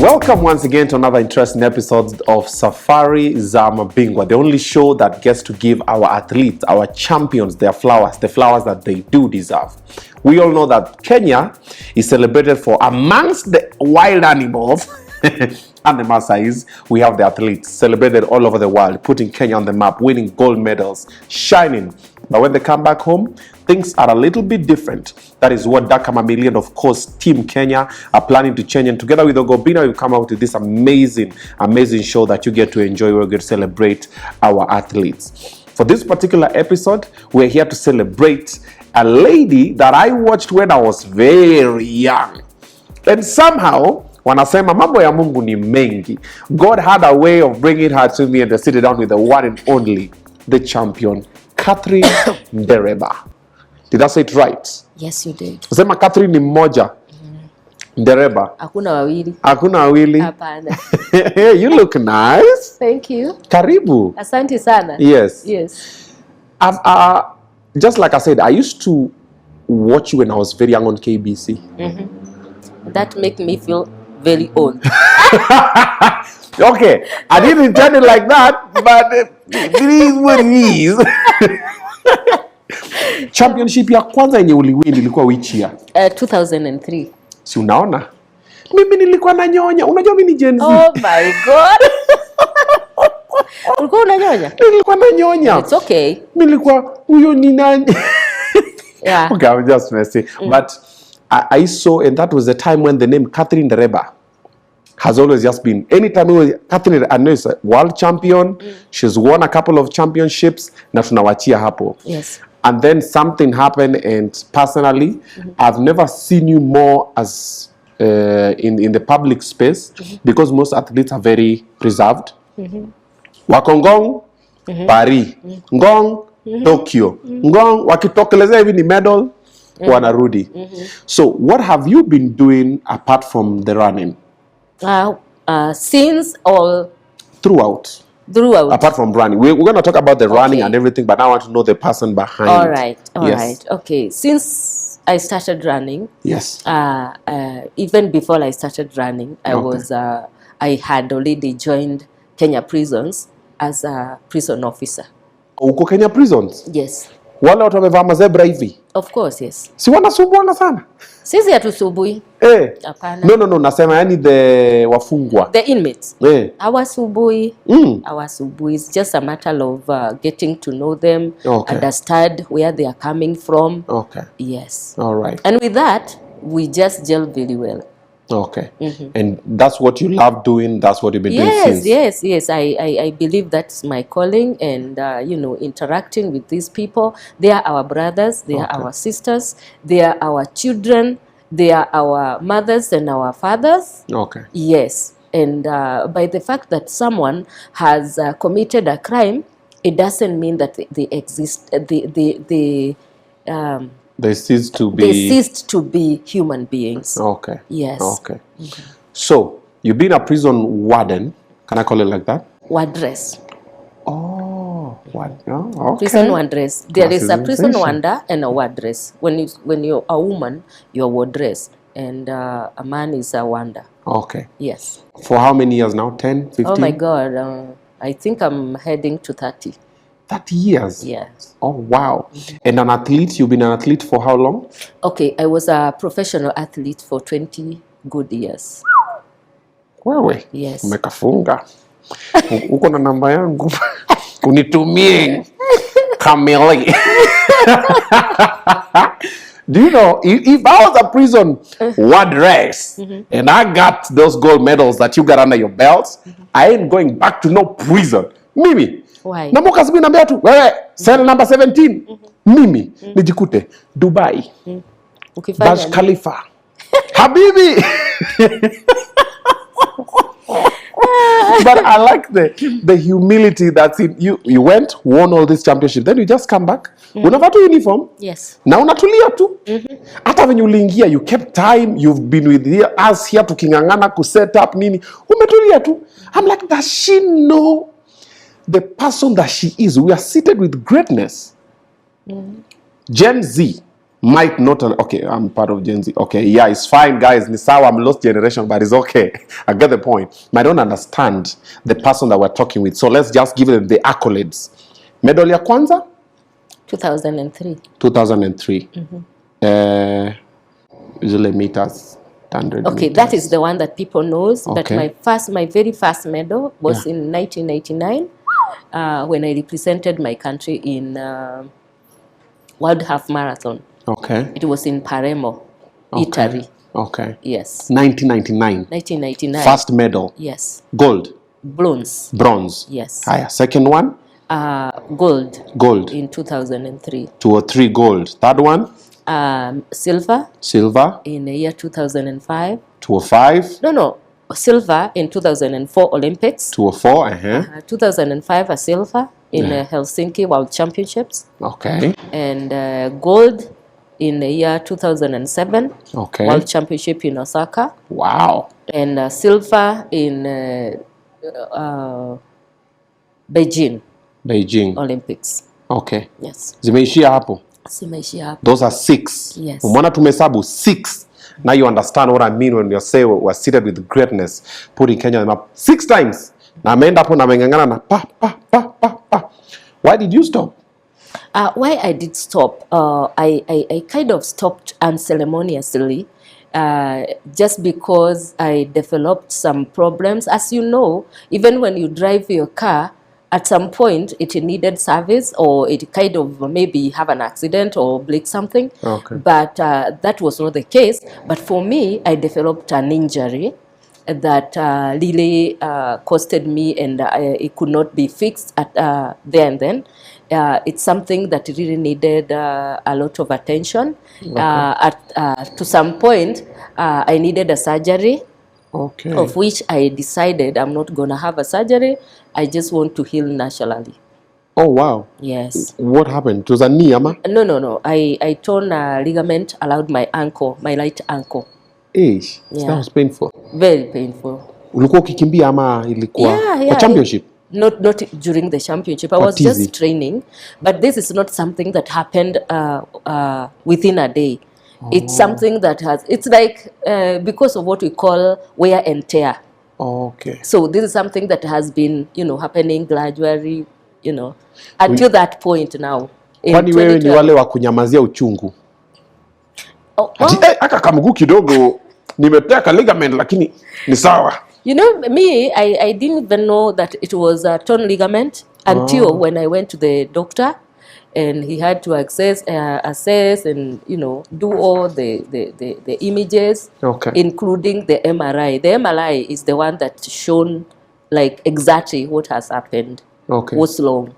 Welcome once again to another interesting episode of Safari za Mabingwa, the only show that gets to give our athletes, our champions, their flowers, the flowers that they do deserve. We all know that Kenya is celebrated for, amongst the wild animals and the Maasais, we have the athletes celebrated all over the world, putting Kenya on the map, winning gold medals, shining. But when they come back home, things are a little bit different. That is what Dakar Million, of course, Team Kenya are planning to change. And together with Obinna, we've come out with this amazing show that you get to enjoy. We're going to celebrate our athletes. For this particular episode, we're here to celebrate a lady that I watched when I was very young. And somehow, wanasema mambo ya Mungu ni mengi, God had a way of bringing her to me and to sit down with the one and only, the champion, Catherine Ndereba. Did I say it right? Yes, you did. Sema Catherine ni mmoja. Ndereba. Hakuna wawili. Hakuna wawili. Hapana. You look nice. Thank you. Karibu. Asante sana. Yes. Yes. Just like I said, I used to watch you when I was very young on KBC. That make me feel very old. Okay, I didn't intend it like that, but it is what it is. Championship ya kwanza yenye uliwin ilikuwa which year? 2003. Si unaona? Mimi nilikuwa nanyonya. Unajua mimi ni Gen Z. Oh my God. Ulikuwa unanyonya? Nilikuwa nanyonya. It's okay. Nilikuwa huyo ni nani? Yeah. Okay, I'm just messing. But I saw, and that was the time when the name Catherine Ndereba has always just been, anytime Catherine, I know is a world champion, she's won a couple of championships, na tunawachia hapo. Yes. And then something happened, and personally, I've never seen you more as in the public space, because most athletes are very reserved. Wakongong, Paris, Ngong, Tokyo, Ngong, wakitokelezea hivi ni medal, wanarudi. So what have you been doing apart from the running? Since all Throughout. Apart from running. We're going to talk about the running and everything, but now I want to know the person behind. All right. Yes. Okay. Since I started running, yes. Even before I started running, I had already joined Kenya prisons as a prison officer. Uko Kenya prisons? Yes. Wale watu wamevaa mazebra hivi? Of course, yes. Si wanasumbuana sana? Sisi hatusubui. Hapana. No, nasema yani the wafungwa. The inmates. Hawasubui. Hawasubui. It's just a matter of getting to know them, understand where they are coming from. Okay. Yes. All right. And with that, we just gel very well. Okay. And that's what you love doing, that's what you've been doing since? Yes. I believe that's my calling, and interacting with these people. They are our brothers, they are our sisters, they are our children, they are our mothers and our fathers. Okay. Yes. And by the fact that someone has committed a crime, it doesn't mean that they exist. They ceased to be human beings. Okay. Yes. Okay. So, you've been a prison warden. Can I call it like that? Wardress. Oh, what? Oh, okay. Prison wardress. There is a prison warder and a wardress. When you're a woman, you're wardress, and a man is a warder. Okay. Yes. For how many years now? 10, 15? Oh my God. I think I'm heading to 30. 30 years? Yes. Oh, wow. And an athlete, you've been an athlete for how long? Okay, I was a professional athlete for 20 good years. Wewe? Yes. Umekafunga. Uko na namba yangu. Unitumie kamili. Do you know, if I was a prison wardress and I got those gold medals that you got under your belts, I ain't going back to no prison. Mimi. Why? Na mwaka sibi nambia tu, wewe, cell number 17. Mimi, nijikute, Dubai, Burj Khalifa, Habibi. But I like the humility that's in you. You went, won all this championship, then you just come back. Unavaa tu uniform. Yes. Na unatulia tu. Hata venye uliingia, you kept time, you've been with us here tukingangana ku set up nini. Umetulia tu. I'm like, does she know the person that she is? We are seated with greatness. Gen Z, might not, okay, I'm part of Gen Z. Okay, yeah, it's fine, guys. Nisawa, I'm lost generation, but it's okay. I get the point. I don't understand the person that we're talking with. So let's just give them the accolades. Medal ya kwanza? 2003. 2003. Usually meters, 100 Okay, meters. that is the one that people knows. Okay. But my very first medal was in 1999 when I represented my country in World Half Marathon. Okay. It was in Palermo, Italy. Okay. Yes. 1999. 1999. First medal. Yes. Gold. Bronze. Bronze. Yes. Haya. Second one. Gold. Gold. In 2003. 203 gold. Third one. Silver. Silver. In the year 2005. 205. No. Silver in 2004 Olympics. 204. 2005 a silver in Helsinki World Championships. Okay. And gold in the year 2007 World Championship in Osaka. Wow. And silver in Beijing Olympics. Okay. Yes. Zimeishia hapo. Zimeishia hapo. Those are 6. Yes. Umeona tumehesabu 6. Now you understand what I mean when you say we're seated with greatness, putting Kenya on the map 6 times. Na ameenda hapo na amengangana na pa. Why did you stop? Why I did stop? I kind of stopped unceremoniously, just because I developed some problems. As you know, even when you drive your car, at some point it needed service, or it kind of maybe have an accident or break something. Okay. But that was not the case. But for me, I developed an injury that really costed me, and it could not be fixed at there and then. It's something that really needed a lot of attention. To some point, I needed a surgery. Okay. Of which I decided I'm not going to have a surgery. I just want to heal naturally. Oh, wow. Yes. What happened? It was a knee, ama? No. I torn a ligament around my ankle, my right ankle. Eish. Yeah. That was painful. Very painful. Ulikuwa ukikimbia ama ilikuwa kwa championship? Not during the championship. I was just training. But this is not something that happened within a day. It's something that it's like because of what we call wear and tear. Okay. So this is something that has been, happening gradually, until that point now. Kwani wewe ni wale wa kunyamazia uchungu? Aka kamguu kidogo nimeteka ligament lakini ni sawa. Me, I didn't even know that it was a torn ligament until when I went to the doctor. And he had to assess and do all the images, including the MRI. The MRI is the one that shown like exactly what has happened. Okay. What's wrong?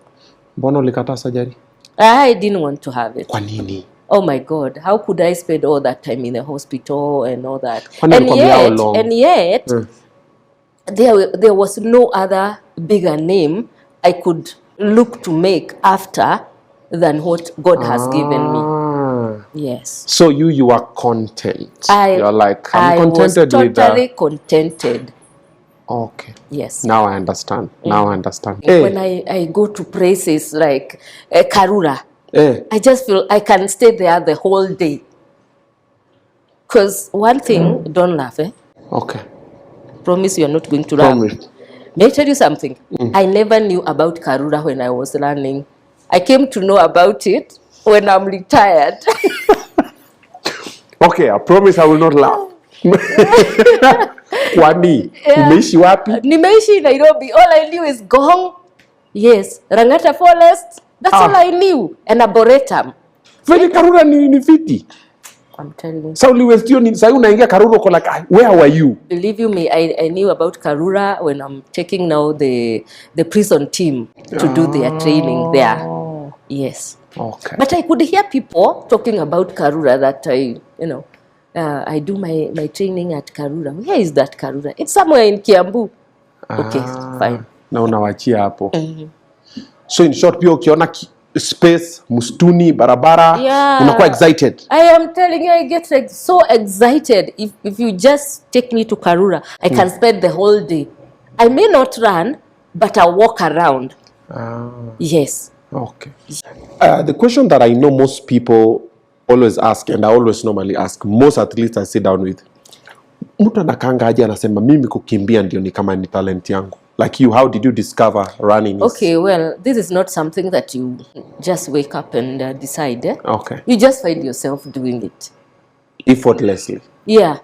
Mbona ulikataa surgery? I didn't want to have it. Kwa nini? Oh my God! How could I spend all that time in the hospital and all that? And yet, there was no other bigger name I could look to make after than what God has given me. Yes. So you are content. You're like, I'm contented with that. I was totally contented. Okay. Yes. Now I understand. Now I understand. When I go to places like Karura, I just feel I can stay there the whole day. Because one thing, don't laugh, Okay. Promise you're not going to laugh. Promise. May I tell you something? I never knew about Karura when I was learning. I came to know about it when I'm retired. Okay, I promise I will not laugh. Kwani? Umeishi wapi? Nimeishi Nairobi. All I knew is Gong. Yes, Rangata Forest. That's all I knew. And Arboretum. Vile Karura ni fiti. I'm telling you. So sasa unaingia Karura uko like, where were you? Believe you me, I knew about Karura when I'm taking now the prison team to do their training there. Yes. Okay. But I could hear people talking about Karura that I do my training at Karura. Where is that Karura? It's somewhere in Kiambu. Okay, fine. Na unawachia hapo. So in short, pia ukiona space, mustuni, barabara, unakuwa excited. I am telling you, I get so excited. If you just take me to Karura, I can spend the whole day. I may not run, but I'll walk around. Yes. Okay. The question that I know most people always ask, and I always normally ask most athletes I sit down with, mtu anakanga aje anasema mimi kukimbia ndio ni kama ni talent yangu? Like you, how did you discover running? Okay, well, this is not something that you just wake up and decide. Eh? Okay. You just find yourself doing it. Effortlessly. Yeah.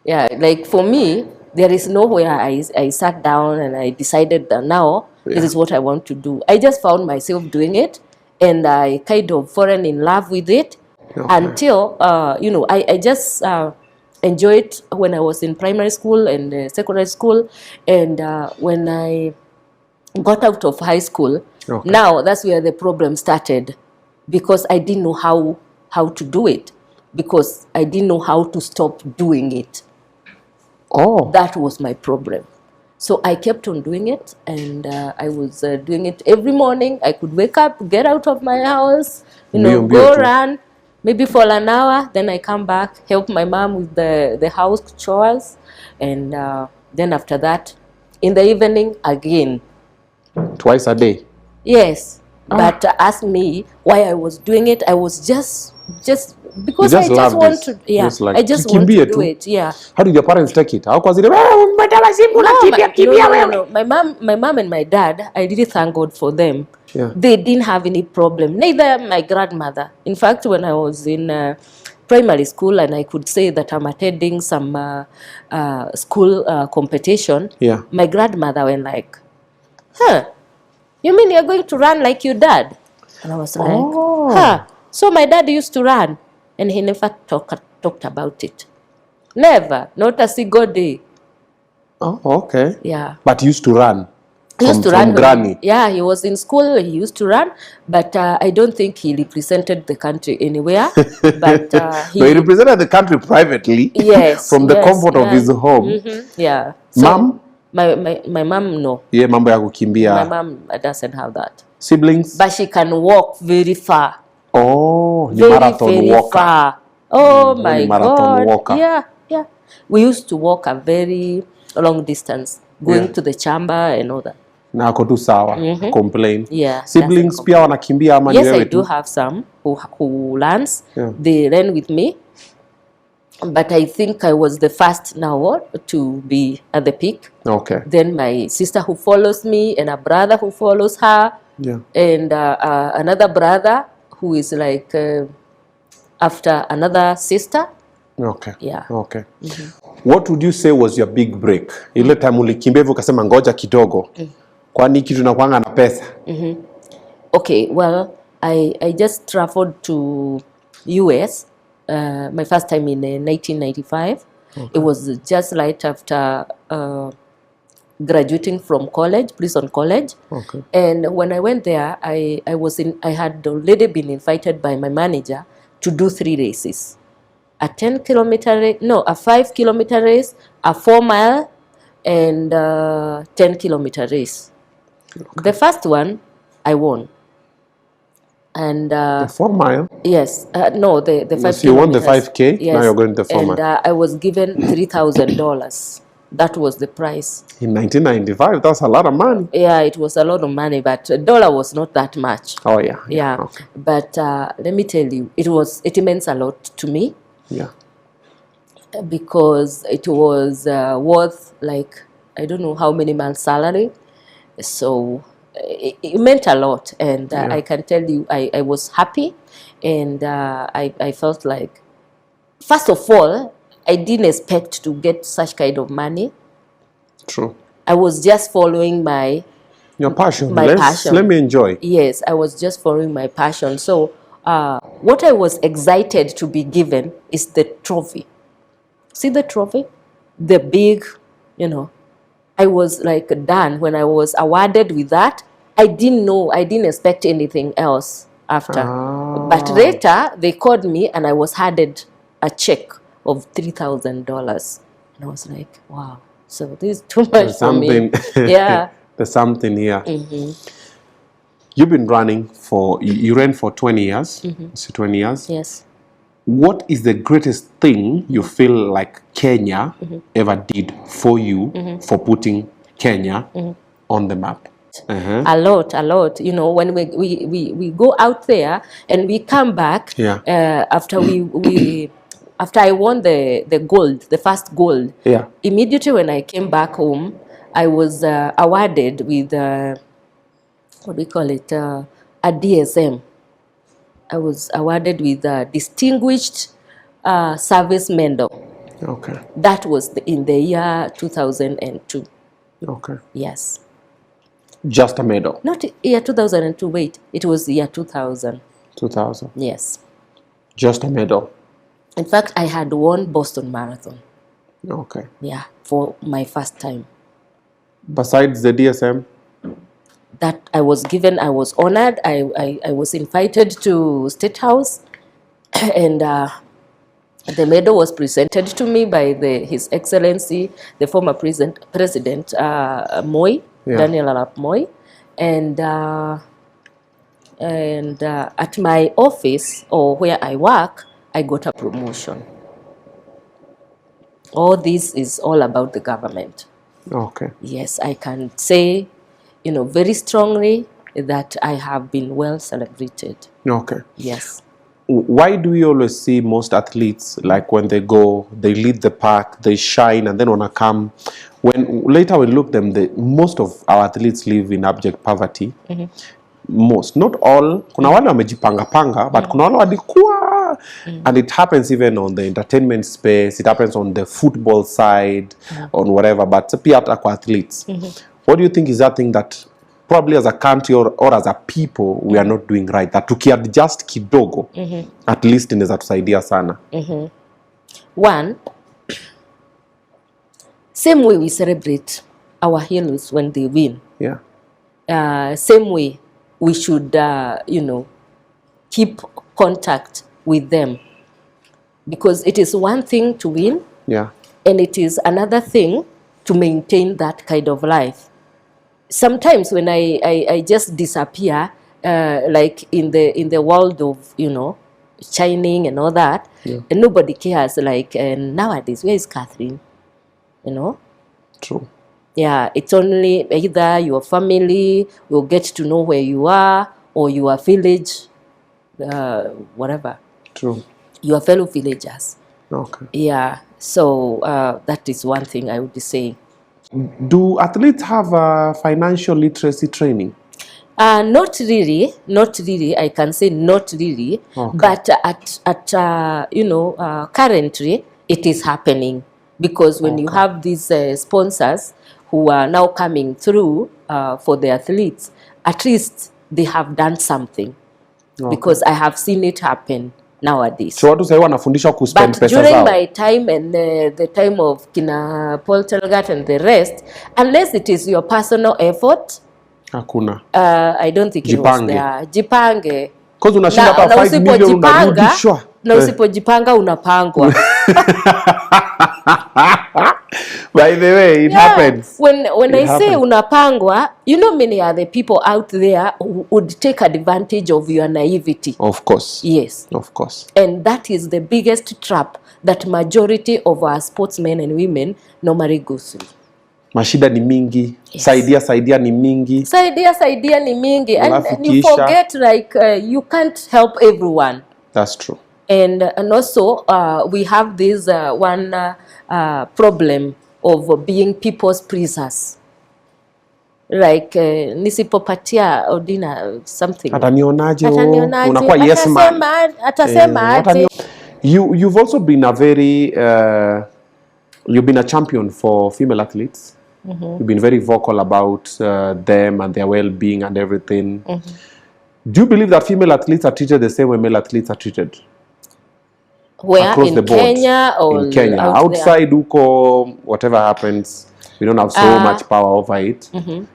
Yeah, like for me, there is nowhere I sat down and I decided that now this is what I want to do. I just found myself doing it, and I kind of fallen in love with it until, I just enjoyed it when I was in primary school and secondary school. And when I got out of high school, now that's where the problem started, because I didn't know how to do it, because I didn't know how to stop doing it. Oh. That was my problem. So I kept on doing it, and I was doing it every morning. I could wake up, get out of my house, go run, maybe for an hour, then I come back, help my mom with the house chores, and then after that, in the evening, again. Twice a day? Yes. But ask me why I was doing it. I was just because I just want to, I just want to do it. Yeah. How did your parents take it? No. My mom and my dad, I really thank God for them. Yeah. They didn't have any problem. Neither my grandmother. In fact, when I was in primary school and I could say that I'm attending some school competition, my grandmother went like, you mean you're going to run like your dad? And I was like, so my dad used to run, and he never talked about it. Never, not a single day. Oh, okay. Yeah. But he used to run. He used to run. Granny. Yeah, he was in school. He used to run, but I don't think he represented the country anywhere. But he represented the country privately. Yes. From the comfort of his home. Mm-hmm. Yeah. So, Mom? My mom, no. Yeah, mambo ya kukimbia. My mom doesn't have that. Siblings? But she can walk very far. Oh, very, marathon very walker. Far. Oh my God. Walker. Yeah. We used to walk a very long distance, going to the chamber and all that. Na ako tu sawa, complain. Yeah. Siblings pia wanakimbia ama ni wewe tu? Yes, I do have some who runs. Yeah. They ran with me. But I think I was the first now to be at the peak. Okay. Then my sister who follows me, and a brother who follows her. Yeah. And another brother who is like after another sister. Okay. Yeah. Okay. What would you say was your big break? Ile time ulikimbia hivyo ukasema ngoja kidogo. Kwani kitu nakuanga na pesa? Okay, well, I just traveled to US my first time in 1995. It was just right after graduating from college, Prison College. Okay. And when I went there, I had already been invited by my manager to do 3 races. A 10-kilometer race, no, a 5-kilometer race, a 4-mile, and 10-kilometer race. Okay. The first one, I won. And the 4-mile? Yes. No, the 5 so you won the 5K? Yes. Now you're going to the 4-mile. And I was given $3,000. That was the price. In 1995, that's a lot of money. Yeah, it was a lot of money, but $1 was not that much. Oh, yeah. Yeah. Okay. But let me tell you, it meant a lot to me. Yeah. Because it was worth like, I don't know how many months' salary. So it meant a lot. And I can tell you, I was happy. And I felt like, first of all, I didn't expect to get such kind of money. True. I was just following your passion. Passion. Let me enjoy. Yes, I was just following my passion. So what I was excited to be given is the trophy. See the trophy? The big, I was like done when I was awarded with that. I didn't expect anything else after. But later, they called me and I was handed a check of $3,000. And I was like, wow, so this is too much for me. Yeah. There's something here. You've been running you ran for 20 years. So 20 years. Yes. What is the greatest thing you feel like Kenya ever did for you for putting Kenya on the map? A lot. You know, when we go out there and we come back, after after I won the gold, the first gold, immediately when I came back home, I was awarded with, what do we call it, a DSM. I was awarded with a Distinguished Service Medal. Okay. That was in the year 2002. Okay. Yes. Just a medal? Not year 2002, wait. It was year 2000. 2000? Yes. Just a medal? In fact, I had won Boston Marathon. Okay. Yeah, for my first time. Besides the DSM? That I was given, I was honored. I was invited to State House, and the medal was presented to me by His Excellency, the former President Moi, Daniel Arap Moi, and at my office, or where I work, I got a promotion. All this is all about the government. Okay. Yes, I can say, you know, very strongly that I have been well celebrated. Okay. Yes. Why do we always see most athletes, like when they go, they lead the pack, they shine, and then when I come, when later we look them, most of our athletes live in abject poverty. Most, not all. Kuna wale wamejipanga, but kuna wale walikuwa, and it happens even on the entertainment space. It happens on the football side, on whatever. But pia hata kwa athletes. What do you think is that thing that probably as a country or as a people we are not doing right, that tukiadjust kidogo at least inaweza tusaidia sana? One, same way we celebrate our heroes when they win. Same way we should, you know, keep contact with them, because it is one thing to win, and it is another thing to maintain that kind of life. Sometimes when I just disappear, like in the world of, you know, shining and all that, and nobody cares. Like nowadays, where is Catherine? You know. True. Yeah, it's only either your family will get to know where you are, or your village, whatever. True. Your fellow villagers. Okay. Yeah. So that is one thing I would say. Do athletes have financial literacy training? Not really. I can say not really. Okay. But at you know, currently it is happening, because when you have these sponsors who are now coming through for the athletes, at least they have done something, because I have seen it happen nowadays. So watu sasa wanafundishwa ku spend pesa zao. During my time and the time of Kina Paul Telgat and the rest, unless it is your personal effort, hakuna. I don't think it was there. Jipange. Because unashinda hata 5 million unarudishwa. Na usipojipanga unapangwa. By the way, it happens. When I say unapangwa, you know, many are the people out there who would take advantage of your naivety. Of course. Yes. Of course. And that is the biggest trap that majority of our sportsmen and women normally go through. Mashida ni mingi. Yes. Saidia ni mingi. Saidia ni mingi. And you forget, like, you can't help everyone. That's true. And also, we have this one problem of being people's pleasers. Like, nisipopatia Obinna something. Atanionaje? Unakuwa yes man. Atasema. You've also been a very, you've been a champion for female athletes. You've been very vocal about them and their well-being and everything. Do you believe that female athletes are treated the same way male athletes are treated? Where? Across in the board? Kenya or in Kenya? Outside huko, whatever happens, we don't have so much power over it.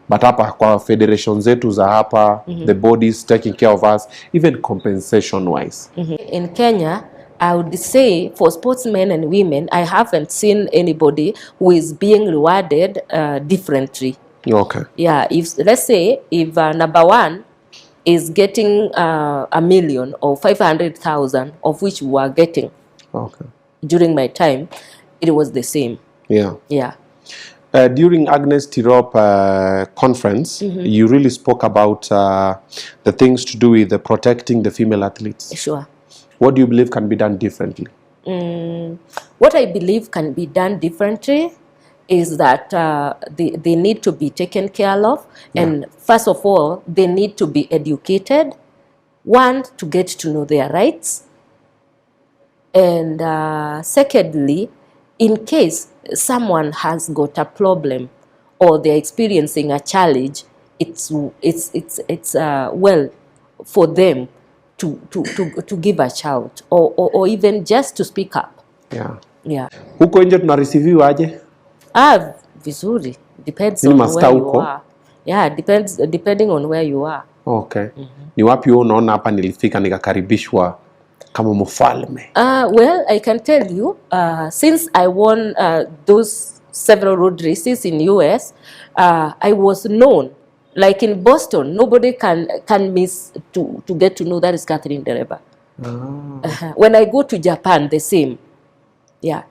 But hapa kwa federation zetu za hapa, the bodies taking care of us, even compensation wise. In Kenya, I would say for sportsmen and women, I haven't seen anybody who is being rewarded differently. Okay. Yeah, if let's say if number one is getting 1 million or 500,000, of which we are getting. Okay. During my time, it was the same. Yeah. Yeah. During Agnes Tirop conference, you really spoke about the things to do with protecting the female athletes. Sure. What do you believe can be done differently? What I believe can be done differently is that they need to be taken care of. And first of all, they need to be educated. One, to get to know their rights. And secondly, in case someone has got a problem or they're experiencing a challenge, it's well for them to give a shout or even just to speak up. Yeah. Huko nje tunareceive aje? Vizuri. Depends on where you are. Yeah, depending on where you are. Okay. Ni wapi unaona hapa nilifika nikakaribishwa kama mfalme? Well, I can tell you, since I won those several road races in US, I was known. Like in Boston, nobody can miss to get to know that is Catherine Ndereba. When I go to Japan, the same. Yeah.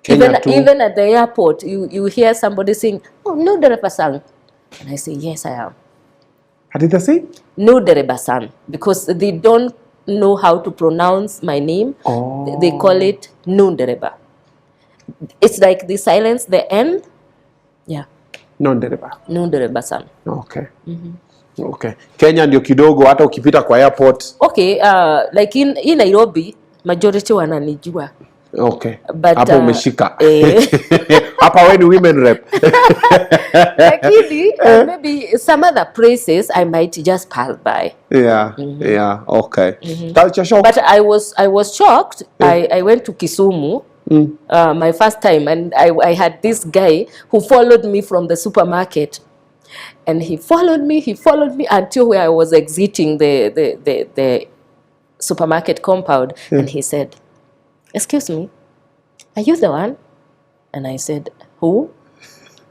Even at the airport, you hear somebody saying, "Oh, no Ndereba-san," and I say, "Yes, I am." How did they say? No Ndereba-san, because they don't know how to pronounce my name. They call it no Ndereba. It's like they silence the N. Yeah. No Ndereba. No Ndereba-san. Okay. Okay. Kenya ndio kidogo hata ukipita kwa airport. Okay, like in Nairobi, majority wananijua. Okay. But hapo umeshika. Hapa wewe ni women rep. Lakini maybe some other places I might just pass by. Yeah. Yeah. Okay. Culture shock. But I was shocked. I went to Kisumu. My first time, and I had this guy who followed me from the supermarket, and he followed me until where I was exiting the supermarket compound, and he said, "Excuse me, are you the one?" And I said, "Who?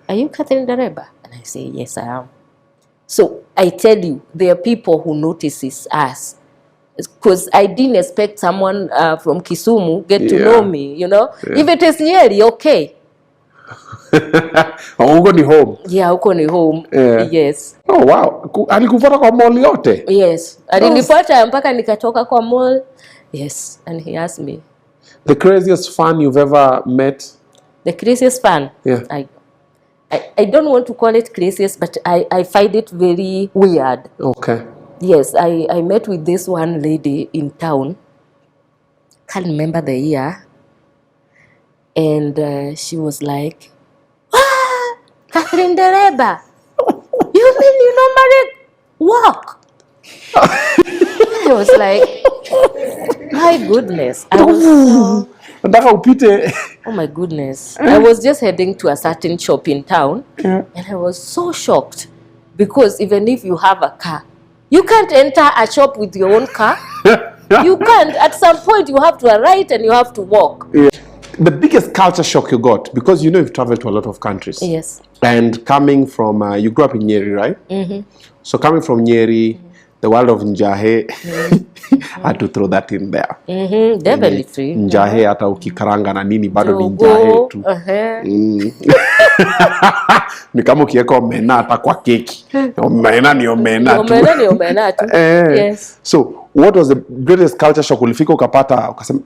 Are you Catherine Ndereba?" And I say, "Yes, I am." So I tell you, there are people who notices us. Because I didn't expect someone from Kisumu get to know me, you know. If it is Nyeri, okay. Uko ni home. Yeah, uko ni home. Yes. Oh wow. Alikufuata kwa mall yote? Yes. Alinifuata mpaka nikatoka kwa mall. Yes. And he asked me, the craziest fan you've ever met? The craziest fan? Yeah. I don't want to call it craziest, but I find it very weird. Okay. Yes, I met with this one lady in town. Can't remember the year. And she was like, Catherine Ndereba, you mean you normally walk? I was like, my goodness. I was so... Oh my goodness. I was just heading to a certain shop in town. And I was so shocked. Because even if you have a car, you can't enter a shop with your own car. You can't. At some point, you have to alight and you have to walk. Yeah. The biggest culture shock you got, because you know you've traveled to a lot of countries. Yes. And coming from, you grew up in Nyeri, right? So coming from Nyeri, the world of Njahe, I had to throw that in there. Definitely. Njahe hata ukikaranga na nini bado ni Njahe tu. Ni kama ukiweka omena hata kwa keki. Omena ni omena tu. Omena ni omena tu. Yes. So, what was the greatest culture shock ulifika ukapata ukasema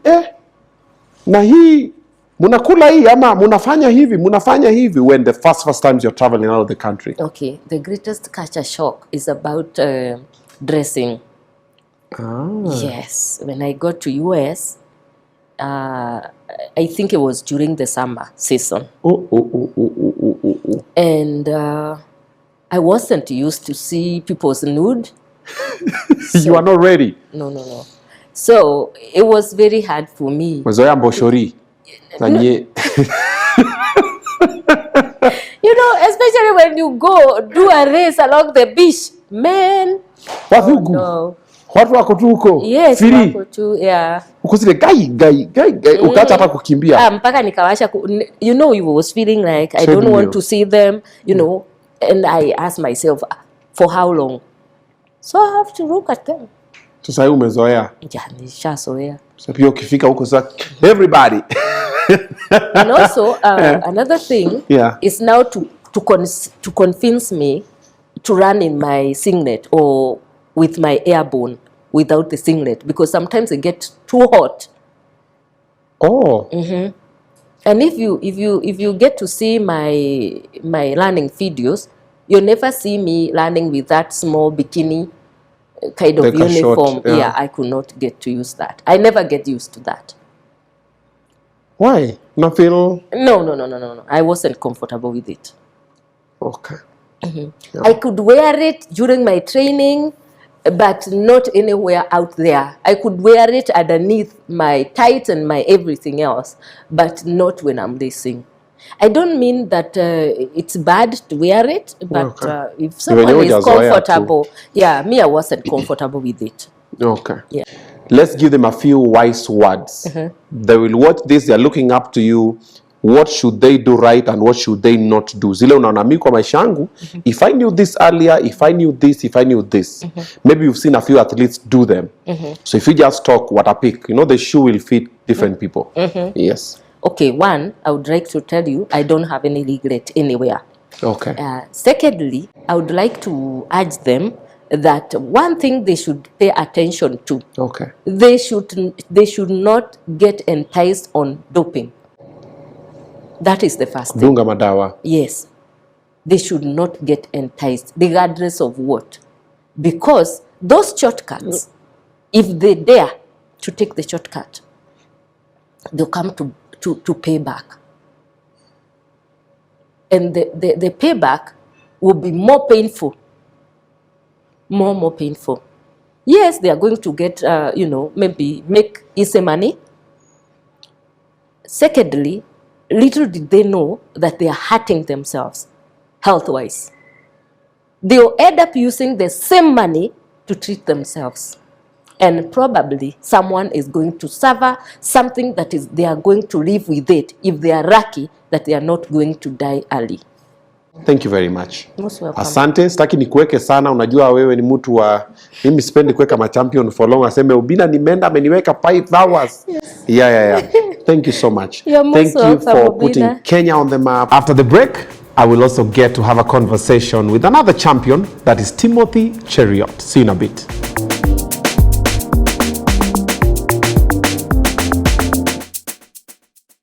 na hii munakula hii ama munafanya hivi when the first times you're traveling out of the country? Okay, the greatest culture shock is about dressing. Yes, when I got to US, I think it was during the summer season. And I wasn't used to see people's nude. You are not ready? No. So it was very hard for me. Mazoea mboshori. You know, especially when you go do a race along the beach, man. No. Watu wako tu huko. Yes, wako tu, yeah. Ukosile gai. Ukaacha hata kukimbia. Mpaka nikawasha you know, you was feeling like I don't want to see them, you know, and I asked myself, for how long? So I have to look at them. Sasa hiyo umezoea. Yeah, nishazoea. Sasa pia ukifika huko sasa everybody. And also, another thing is now to convince me to run in my SIGNET or with my airborne without the SIGNET, because sometimes it gets too hot. Oh. And if you get to see my learning videos, you'll never see me learning with that small bikini kind of uniform. Short, I could not get to use that. I never get used to that. Why? Not feel? No. I wasn't comfortable with it. Okay. I could wear it during my training, but not anywhere out there. I could wear it underneath my tights and my everything else, but not when I'm racing. I don't mean that it's bad to wear it, but if someone is comfortable, me, I wasn't comfortable with it. Okay. Yeah. Let's give them a few wise words. They will watch this, they're looking up to you. What should they do right and what should they not do? Zile unaona mimi kwa maisha yangu, if I knew this earlier, if I knew this, if I knew this. Maybe you've seen a few athletes do them. So if you just talk what I pick, you know, the shoe will fit different people. Yes. Okay, one, I would like to tell you, I don't have any regret anywhere. Okay. Secondly, I would like to urge them that one thing they should pay attention to. Okay. They should not get enticed on doping. That is the first thing. Dunga madawa. Yes. They should not get enticed, regardless of what. Because those shortcuts, if they dare to take the shortcut, they'll come to pay back. And the payback will be more painful. More painful. Yes, they are going to get, maybe make easy money. Secondly, little did they know that they are hurting themselves health-wise. They will end up using the same money to treat themselves. And probably someone is going to suffer something that they are going to live with it if they are lucky that they are not going to die early. Thank you very much. Most welcome. Asante, sitaki nikuweke sana, unajua wewe ni mtu wa, mimi sipendi kuweka ma champion for long, aseme Obinna nimeenda ameniweka 5 hours. Yes. Yeah. Thank you so much. Thank you for putting Kenya on the map. After the break, I will also get to have a conversation with another champion, that is Timothy Cheriot. See you in a bit.